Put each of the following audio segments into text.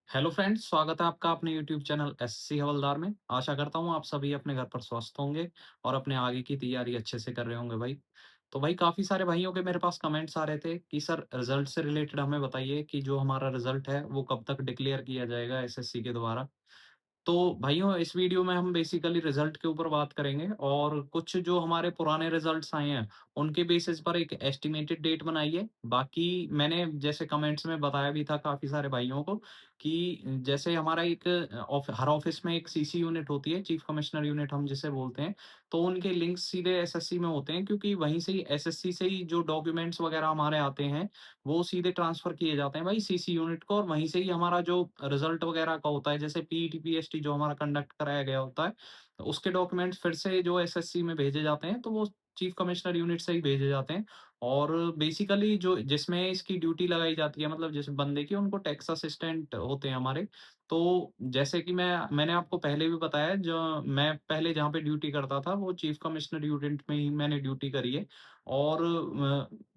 Hello friends, स्वागत है आपका अपने यूट्यूब चैनल एसएससी हवलदार में। आशा करता हूँ आप सभी अपने घर पर स्वस्थ होंगे और अपने आगे की तैयारी अच्छे से कर रहे होंगे भाई। तो भाई काफ़ी सारे भाइयों के मेरे पास कमेंट्स आ रहे थे कि सर रिजल्ट से रिलेटेड हमें बताइए कि जो हमारा रिजल्ट है वो कब तक डिक्लेयर किया जाएगा एसएससी के द्वारा। तो भाइयों इस वीडियो में हम बेसिकली रिजल्ट के ऊपर बात करेंगे और कुछ जो हमारे पुराने रिजल्ट्स आए हैं उनके बेसिस पर एक एस्टिमेटेड डेट बनाई है। बाकी मैंने जैसे कमेंट्स में बताया भी था काफ़ी सारे भाइयों को कि जैसे हमारा एक हर ऑफिस में एक सीसी यूनिट होती है, चीफ कमिश्नर यूनिट हम जिसे बोलते हैं। तो उनके लिंक्स सीधे एसएससी में होते हैं क्योंकि वहीं से ही एसएससी से ही जो डॉक्यूमेंट्स वगैरह हमारे आते हैं वो सीधे ट्रांसफ़र किए जाते हैं भाई सीसी यूनिट को, और वहीं से ही हमारा जो रिज़ल्ट वगैरह का होता है, जैसे पीईटी, पीएसटी जो हमारा कंडक्ट कराया गया होता है, तो उसके डॉक्यूमेंट्स फिर से जो एसएससी में भेजे जाते हैं, तो वो चीफ कमिश्नर यूनिट से ही भेजे जाते हैं। और बेसिकली जो जिसमें इसकी ड्यूटी लगाई जाती है, मतलब जिस बंदे की, उनको टैक्स असिस्टेंट होते हैं हमारे। तो जैसे कि मैंने आपको पहले भी बताया, जो मैं पहले जहाँ पे ड्यूटी करता था वो चीफ कमिश्नर यूनिट में ही मैंने ड्यूटी करी है। और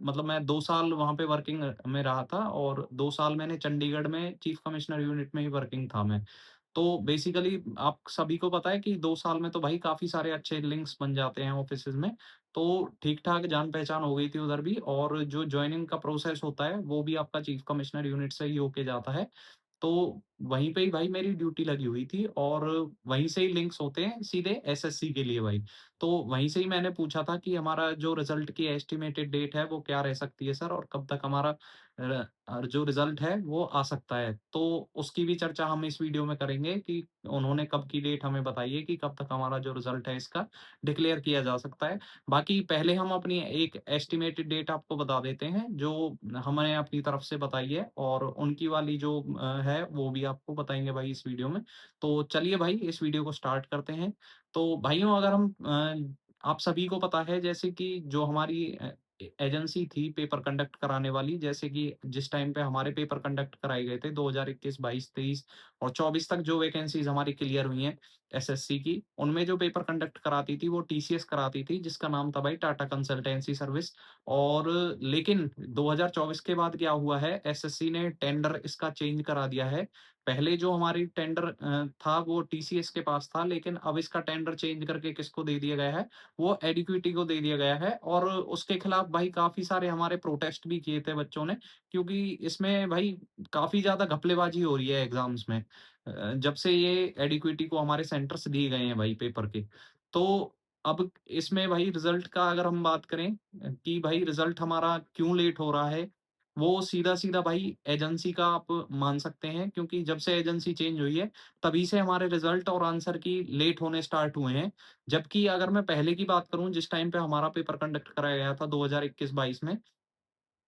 मतलब मैं 2 साल वहाँ पे वर्किंग में रहा था और 2 साल मैंने चंडीगढ़ में चीफ कमिश्नर यूनिट में ही वर्किंग था मैं। तो बेसिकली आप सभी को पता है कि 2 साल में तो भाई काफ़ी सारे अच्छे लिंक्स बन जाते हैं ऑफ़िसेज़ में। तो ठीक-ठाक जान-पहचान हो गई थी उधर भी, और जो जॉइनिंग का प्रोसेस होता है वो भी आपका चीफ कमिश्नर यूनिट से ही होके जाता है। तो वहीं पे ही भाई मेरी ड्यूटी लगी हुई थी और वहीं से ही लिंक्स होते हैं सीधे एसएससी के लिए भाई। तो वहीं से ही मैंने पूछा था कि हमारा जो रिज़ल्ट की एस्टिमेटेड डेट है वो क्या रह सकती है सर, और कब तक हमारा जो रिज़ल्ट है वो आ सकता है। तो उसकी भी चर्चा हम इस वीडियो में करेंगे कि उन्होंने कब की डेट हमें बताई है कि कब तक हमारा जो रिज़ल्ट है इसका डिक्लेयर किया जा सकता है। बाकी पहले हम अपनी एक एस्टिमेटेड डेट आपको बता देते हैं जो हमने अपनी तरफ से बताई है, और उनकी वाली जो है वो भी आपको बताएँगे भाई इस वीडियो में। तो चलिए भाई इस वीडियो को स्टार्ट करते हैं। तो भाइयों अगर हम आप सभी को पता है जैसे कि जो हमारी एजेंसी थी पेपर कंडक्ट कराने वाली, जैसे कि जिस टाइम पे हमारे पेपर कंडक्ट कराए गए थे 2021, 22, 23 और 24 तक जो वैकेंसीज़ हमारी क्लियर हुई हैं एसएससी की, उनमें जो पेपर कंडक्ट कराती थी वो टीसीएस कराती थी, जिसका नाम था भाई टाटा कंसल्टेंसी सर्विस। और लेकिन 2024 के बाद क्या हुआ है, एसएससी ने टेंडर इसका चेंज करा दिया है। पहले जो हमारी टेंडर था वो टीसीएस के पास था, लेकिन अब इसका टेंडर चेंज करके किसको दे दिया गया है, वो एडुकेटी को दे दिया गया है। और उसके खिलाफ भाई काफ़ी सारे हमारे प्रोटेस्ट भी किए थे बच्चों ने, क्योंकि इसमें भाई काफ़ी ज़्यादा घपलेबाज़ी हो रही है एग्ज़ाम्स में। जब से ये एडुकेटी को हमारे सेंटर्स दिए गए हैं भाई पेपर के। तो अब इसमें भाई रिज़ल्ट का अगर हम बात करें कि भाई रिज़ल्ट हमारा क्यों लेट हो रहा है, वो सीधा-सीधा भाई एजेंसी का आप मान सकते हैं, क्योंकि जब से एजेंसी चेंज हुई है, तभी से हमारे रिज़ल्ट और आंसर की लेट होने स्टार्ट हुए हैं। जबकि अगर मैं पहले की बात करूँ, जिस टाइम पे हमारा पेपर कंडक्ट कराया गया था 2021-22 में,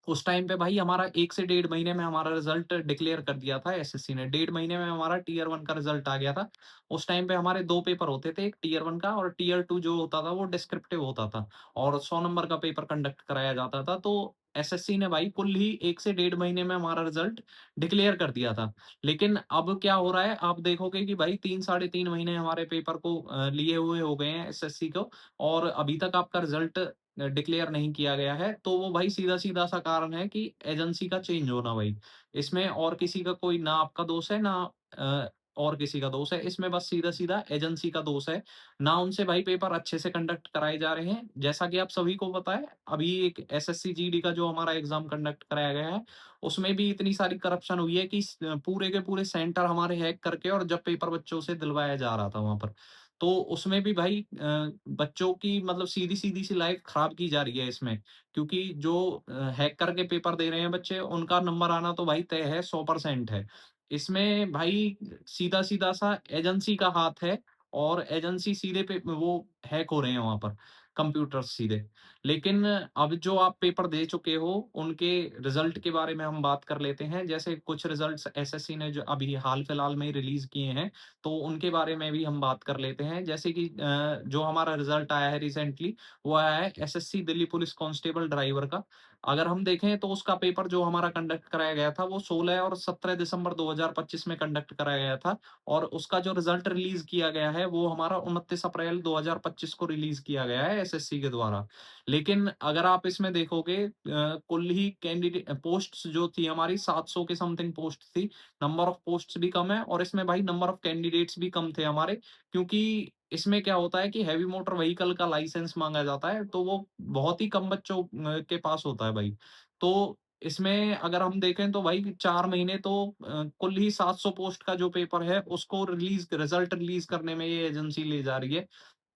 उस टाइम पे भाई हमारा 1 से डेढ़ महीने में हमारा रिज़ल्ट डिक्लेयर कर दिया था एसएससी ने। डेढ़ महीने में हमारा टियर 1 का रिज़ल्ट आ गया था। उस टाइम पे हमारे 2 पेपर होते थे, एक टियर 1 का और टियर 2 जो होता था वो डिस्क्रिप्टिव होता था, और 100 नंबर का पेपर कंडक्ट कराया जाता था। तो एसएससी ने भाई कुल ही 1 से डेढ़ महीने में हमारा रिज़ल्ट डिक्लेयर कर दिया था। लेकिन अब क्या हो रहा है, आप देखोगे कि भाई 3 साढ़े 3 महीने हमारे पेपर को लिए हुए हो गए हैं एसएससी को, और अभी तक आपका रिज़ल्ट डिक्लेयर नहीं किया गया है। तो वो भाई सीधा-सीधा सा कारण है कि एजेंसी का चेंज होना भाई। इसमें और किसी का कोई ना आपका दोष है, ना अ, और किसी का दोष है। इसमें बस सीधा-सीधा एजेंसी का दोष है। ना उनसे भाई पेपर अच्छे से कंडक्ट कराए जा रहे हैं। जैसा कि आप सभी को पता है, अभी एक एसएससी जीडी का जो हमारा एग्ज़ाम कंडक्ट कराया गया है, उसमें भी इतनी सारी करप्शन हुई है कि पूरे के पूरे सेंटर हमारे हैक करके और जब पेपर बच्चों से दिलवाया जा रहा था वहाँ पर। तो उसमें भी भाई बच्चों की मतलब सीधी-सीधी सी लाइफ़ खराब की जा रही है इसमें। क्योंकि जो हैक करके पेपर दे रहे हैं बच्चे, उनका नंबर आना तो भाई तय है, 100% है। इसमें भाई सीधा-सीधा सा एजेंसी का हाथ है, और एजेंसी सीधे पे वो हैक हो रहे हैं वहाँ पर, कंप्यूटर्स सीधे। लेकिन अब जो आप पेपर दे चुके हो, उनके रिज़ल्ट के बारे में हम बात कर लेते हैं। जैसे कुछ रिज़ल्ट्स एसएससी ने जो अभी हाल-फिलहाल में ही रिलीज़ किए हैं, तो उनके बारे में भी हम बात कर लेते हैं। जैसे कि जो हमारा रिज़ल्ट आया है रिसेंटली, वो आया है SSC Delhi police constable driver का। अगर हम देखें तो उसका पेपर जो हमारा कंडक्ट कराया गया था वो 16 और 17 दिसंबर 2025 में कंडक्ट कराया गया था और उसका जो रिजल्ट रिलीज़ किया गया है वो हमारा 29 अप्रैल 2025 को रिलीज़ किया गया है एसएससी के द्वारा। लेकिन अगर आप इसमें देखोगे कुल ही पोस्ट्स जो थी हमारी 700 के समथिंग पोस्ट थी। नंबर ऑफ पोस्ट्स भी कम है और इसमें भाई नंबर ऑफ कैंडिडेट्स भी कम थे हमारे, क्योंकि इसमें क्या होता है कि हैवी मोटर व्हीकल का लाइसेंस मांगा जाता है, तो वो बहुत ही कम बच्चों के पास होता है भाई। तो इसमें अगर हम देखें तो भाई 4 महीने तो कुल ही 700 पोस्ट का जो पेपर है उसको रिजल्ट रिलीज करने में ये एजेंसी ले जा रही है।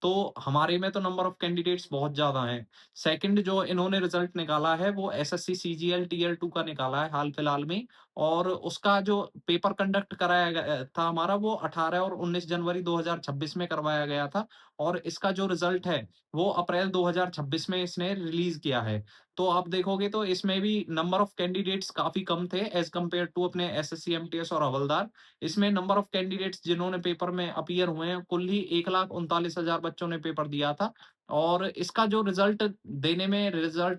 तो हमारे में तो नंबर ऑफ कैंडिडेट्स बहुत ज़्यादा हैं। सेकंड जो इन्होंने रिजल्ट निकाला है वो एसएससी सीजीएल टियर 2 का निकाला है हाल-फिलहाल में, और उसका जो पेपर कंडक्ट कराया गया था हमारा वो 18 और 19 जनवरी 2026 में करवाया गया था और इसका जो रिजल्ट है वो अप्रैल 2026 में इसने रिलीज़ किया है। तो आप देखोगे तो इसमें भी नंबर ऑफ कैंडिडेट्स काफ़ी कम थे एज़ कम्पेयर टू अपने एसएससी, एमटीएस और हवलदार। इसमें नंबर ऑफ कैंडिडेट्स जिन्होंने पेपर में अपीयर हुए हैं, कुल ही 1,39,000 बच्चों ने पेपर दिया था और इसका जो रिजल्ट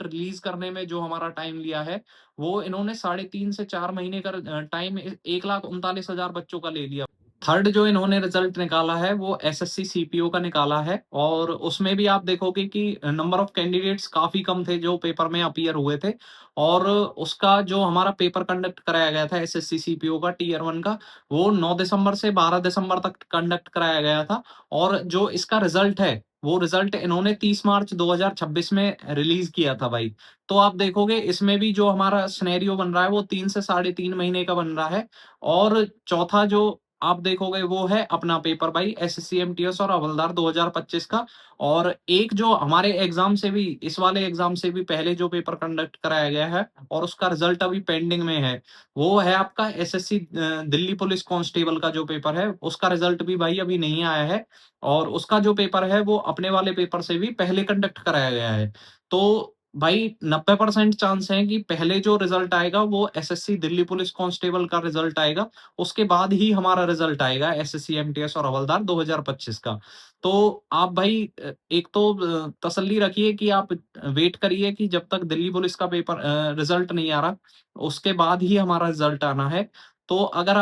रिलीज़ करने में जो हमारा टाइम लिया है, वो इन्होंने साढ़े 3 से 4 महीने का टाइम 1,39,000 बच्चों का ले लिया। थर्ड जो इन्होंने रिजल्ट निकाला है वो एसएससी सीपीओ का निकाला है और उसमें भी आप देखोगे कि नंबर ऑफ कैंडिडेट्स काफ़ी कम थे जो पेपर में अपीयर हुए थे और उसका जो हमारा पेपर कंडक्ट कराया गया था एसएससी सीपीओ का टियर 1 का, वो 9 दिसंबर से 12 दिसंबर तक कंडक्ट कराया गया था और जो इसका रिजल्ट है, वो रिजल्ट इन्होंने 30 मार्च 2026 में रिलीज़ किया था भाई। तो आप देखोगे इसमें भी जो हमारा सिनेरियो बन रहा है वो 3 से साढ़े 3 महीने का बन रहा है और चौथा जो आप देखोगे वो है अपना पेपर भाई एसएससी, एमटीएस और हवलदार 2025 का। और एक जो हमारे एग्जाम से भी, इस वाले एग्जाम से भी पहले जो पेपर कंडक्ट कराया गया है और उसका रिजल्ट अभी पेंडिंग में है, वो है आपका एसएससी दिल्ली पुलिस कांस्टेबल का जो पेपर है, उसका रिजल्ट भी भाई अभी नहीं आया है और उसका जो पेपर है वो अपने वाले पेपर से भी पहले कंडक्ट कराया गया है। तो भाई 90% चांस है कि पहले जो रिजल्ट आएगा वो एसएससी दिल्ली पुलिस कांस्टेबल का रिजल्ट आएगा, उसके बाद ही हमारा रिजल्ट आएगा एसएससी, एमटीएस और हवलदार 2025 का। तो आप भाई एक तो तसल्ली रखिए कि आप वेट करिए कि जब तक दिल्ली पुलिस का पेपर रिजल्ट नहीं आ रहा, उसके बाद ही हमारा रिजल्ट आना है। तो अगर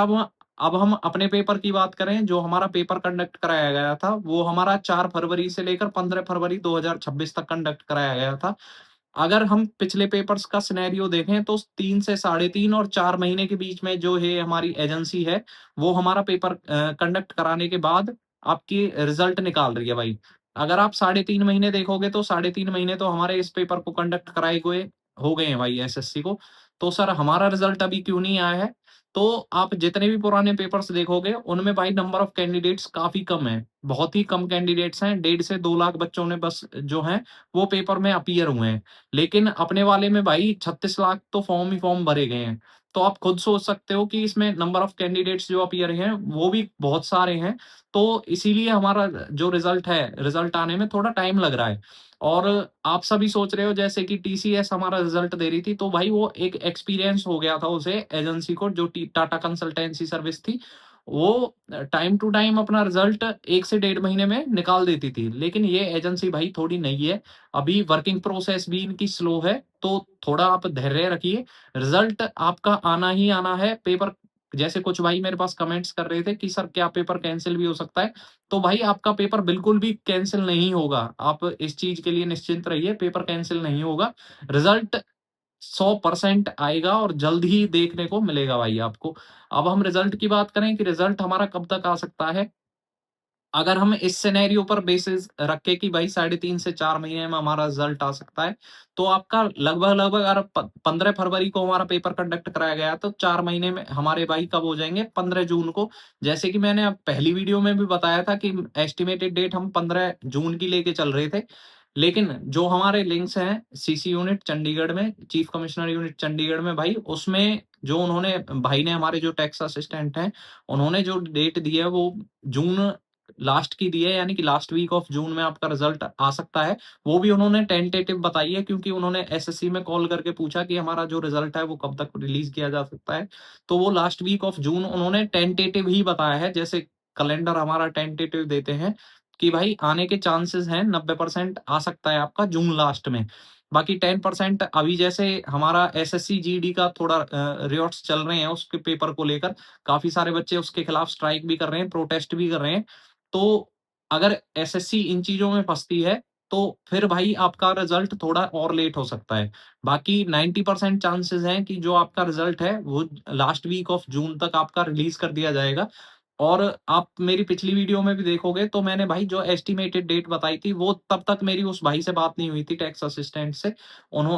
अब हम अपने पेपर की बात करें, जो हमारा पेपर कंडक्ट कराया गया था, वो हमारा 4 फरवरी से लेकर 15 फरवरी 2026 तक कंडक्ट कराया गया था। अगर हम पिछले पेपर्स का सिनेरियो देखें तो 3 से साढ़े 3 और 4 महीने के बीच में जो है हमारी एजेंसी है, वो हमारा पेपर कंडक्ट कराने के बाद आपकी रिजल्ट निकाल रही है भाई। अगर आप साढ़े 3 महीने देखोगे तो साढ़े 3 महीने तो हमारे इस पेपर को कंडक्ट कराए हुए हो गए हैं भाई एसएससी को। तो सर हमारा रिजल्ट अभी क्यों नहीं आया है? तो आप जितने भी पुराने पेपर्स देखोगे उनमें भाई नंबर ऑफ कैंडिडेट्स काफ़ी कम है। बहुत ही कम कैंडिडेट्स हैं, 1.5 से 2 लाख बच्चों ने बस जो हैं वो पेपर में अपीयर हुए हैं। लेकिन अपने वाले में भाई 36 लाख तो फॉर्म ही फॉर्म भरे गए हैं। तो आप खुद सोच सकते हो कि इसमें नंबर ऑफ कैंडिडेट्स जो अपीयर हैं, वो भी बहुत सारे हैं। तो इसीलिए हमारा जो रिज़ल्ट है, रिज़ल्ट आने में थोड़ा टाइम लग रहा है। और आप सभी सोच रहे हो जैसे कि टीसीएस हमारा रिज़ल्ट दे रही थी, तो भाई वो एक एक्सपीरियंस हो गया था उसे एजेंसी को, जो टी टाटा कंसल्टेंसी सर्विस थी। वो टाइम टू टाइम अपना रिज़ल्ट 1 से डेढ़ महीने में निकाल देती थी। लेकिन ये एजेंसी भाई थोड़ी नई है, अभी वर्किंग प्रोसेस भी इनकी स्लो है, तो थोड़ा आप धैर्य रखिए। रिजल्ट आपका आना ही आना है। पेपर जैसे कुछ भाई मेरे पास कमेंट्स कर रहे थे कि सर क्या पेपर कैंसल भी हो सकता है? तो भाई आपका पेपर बिल्कुल भी कैंसल नहीं होगा। आप इस चीज़ के लिए निश्चिंत रहिए, पेपर कैंसल नहीं होगा। रिजल्ट 100% आएगा और जल्द ही देखने को मिलेगा भाई आपको। अब हम रिजल्ट की बात करें कि रिजल्ट हमारा कब तक आ सकता है? अगर हम इस सिनेरियो पर बेसिस रखें कि भाई साढ़े 3 से 4 महीने में हमारा रिजल्ट आ सकता है, तो आपका लगभग-लगभग अगर 15 फरवरी को हमारा पेपर कंडक्ट कराया गया, तो 4 महीने में हमारे भाई कब हो जाएँगे? 15 जून को। जैसे कि मैंने अब पहली वीडियो में भी बताया था कि एस्टिमेटेड डेट हम 15 जून की लेके चल रहे थे। लेकिन जो हमारे लिंक्स हैं सीसी यूनिट चंडीगढ़ में, चीफ कमिश्नर यूनिट चंडीगढ़ में भाई, उसमें जो उन्होंने भाई ने, हमारे जो टैक्स असिस्टेंट हैं, उन्होंने जो डेट दी है वो जून लास्ट की दी है, यानी कि लास्ट वीक ऑफ जून में आपका रिजल्ट आ सकता है। वो भी उन्होंने टेंटेटिव बताई है, क्योंकि उन्होंने एसएससी में कॉल करके पूछा कि हमारा जो रिजल्ट है वो कब तक रिलीज़ किया जा सकता है। तो वो लास्ट वीक ऑफ जून उन्होंने टेंटेटिव ही बताया है, जैसे कैलेंडर हमारा टेंटेटिव देते हैं कि भाई आने के चांसेस हैं, 90% आ सकता है आपका जून लास्ट में। बाकी 10% अभी जैसे हमारा एसएससी जीडी का थोड़ा रियॉट्स चल रहे हैं उसके पेपर को लेकर, काफ़ी सारे बच्चे उसके खिलाफ स्ट्राइक भी कर रहे हैं, प्रोटेस्ट भी कर रहे हैं। तो अगर एसएससी इन चीज़ों में फँसती है, तो फिर भाई आपका रिज़ल्ट थोड़ा और लेट हो सकता है। बाकी 90% चांसेज़ हैं कि जो आपका रिज़ल्ट है, वो लास्ट वीक ऑफ जून तक आपका रिलीज़ कर दिया जाएगा। और आप मेरी पिछली वीडियो में भी देखोगे तो मैंने भाई जो एस्टिमेटेड डेट बताई थी, वो तब तक मेरी उस भाई से बात नहीं हुई थी टैक्स असिस्टेंट से।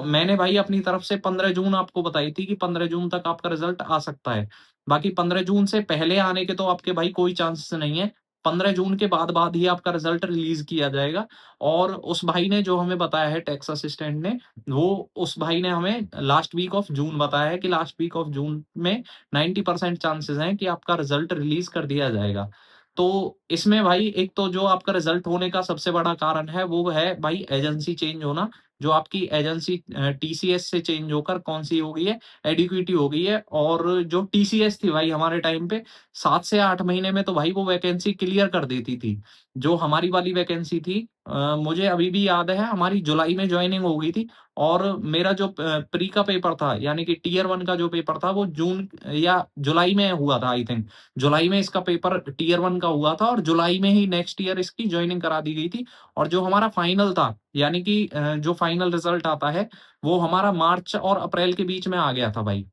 मैंने भाई अपनी तरफ से 15 जून आपको बताई थी कि 15 जून तक आपका रिज़ल्ट आ सकता है। बाकी 15 जून से पहले आने के तो आपके भाई कोई चांसेस नहीं है। 15 जून के बाद ही आपका रिज़ल्ट रिलीज़ किया जाएगा। और उस भाई ने जो हमें बताया है टैक्स असिस्टेंट ने, वो उस भाई ने हमें लास्ट वीक ऑफ जून बताया है कि लास्ट वीक ऑफ जून में 90% चांसेस हैं कि आपका रिज़ल्ट रिलीज़ कर दिया जाएगा। तो इसमें भाई एक तो जो आपका रिज़ल्ट होने का सबसे बड़ा कारण है, वो है भाई एजेंसी चेंज होना। जो आपकी एजेंसी टीसीएस से चेंज होकर कौन-सी हो गई है, एडुकेटी हो गई है। और जो टीसीएस थी भाई हमारे टाइम पे 7 से 8 महीने में तो भाई वो वैकेंसी क्लियर कर देती थी। जो हमारी वाली वैकेंसी थी, मुझे अभी भी याद है हमारी जुलाई में जॉइनिंग हो गई थी। और मेरा जो प्री का पेपर था, यानी कि टियर 1 का जो पेपर था, वो जून या जुलाई में हुआ था आई थिंक। जुलाई में इसका पेपर टियर 1 का हुआ था और जुलाई में ही नेक्स्ट ईयर इसकी जॉइनिंग करा दी गई थी। और जो हमारा फाइनल था, यानी कि जो फाइनल रिज़ल्ट आता है, वो हमारा मार्च और अप्रैल के बीच में आ गया था भाई।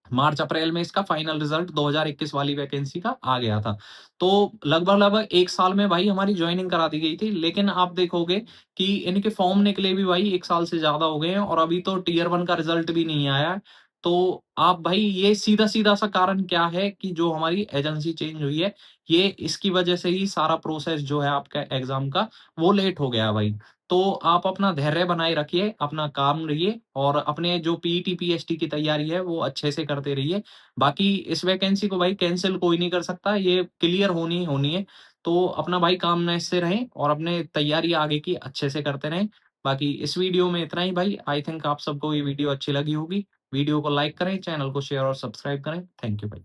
मार्च-अप्रैल में इसका फाइनल रिज़ल्ट 2021 वाली वैकेंसी का आ गया था। तो लगभग-लगभग 1 साल में भाई हमारी जॉइनिंग करा दी गई थी। लेकिन आप देखोगे कि इनके फॉर्म निकले भी भाई 1 साल से ज़्यादा हो गए हैं और अभी तो टियर 1 का रिज़ल्ट भी नहीं आया है। तो आप भाई ये सीधा-सीधा सा कारण क्या है कि जो हमारी एजेंसी चेंज हुई है, ये इसकी वजह से ही सारा प्रोसेस जो है आपका एग्ज़ाम का, वो लेट हो गया भाई। तो आप अपना धैर्य बनाए रखिए, अपना काम रहिए और अपने जो पीईटी, पीएचडी की तैयारी है वो अच्छे से करते रहिए। बाकी इस वैकेंसी को भाई कैंसल कोई नहीं कर सकता, ये क्लियर होनी ही होनी है। तो अपना भाई काम से रहें और अपने तैयारी आगे की अच्छे से करते रहें। बाकी इस वीडियो में इतना ही भाई, आई थिंक आप सबको ये वीडियो अच्छी लगी होगी। वीडियो को लाइक करें, चैनल को शेयर और सब्सक्राइब करें। थैंक यू भाई।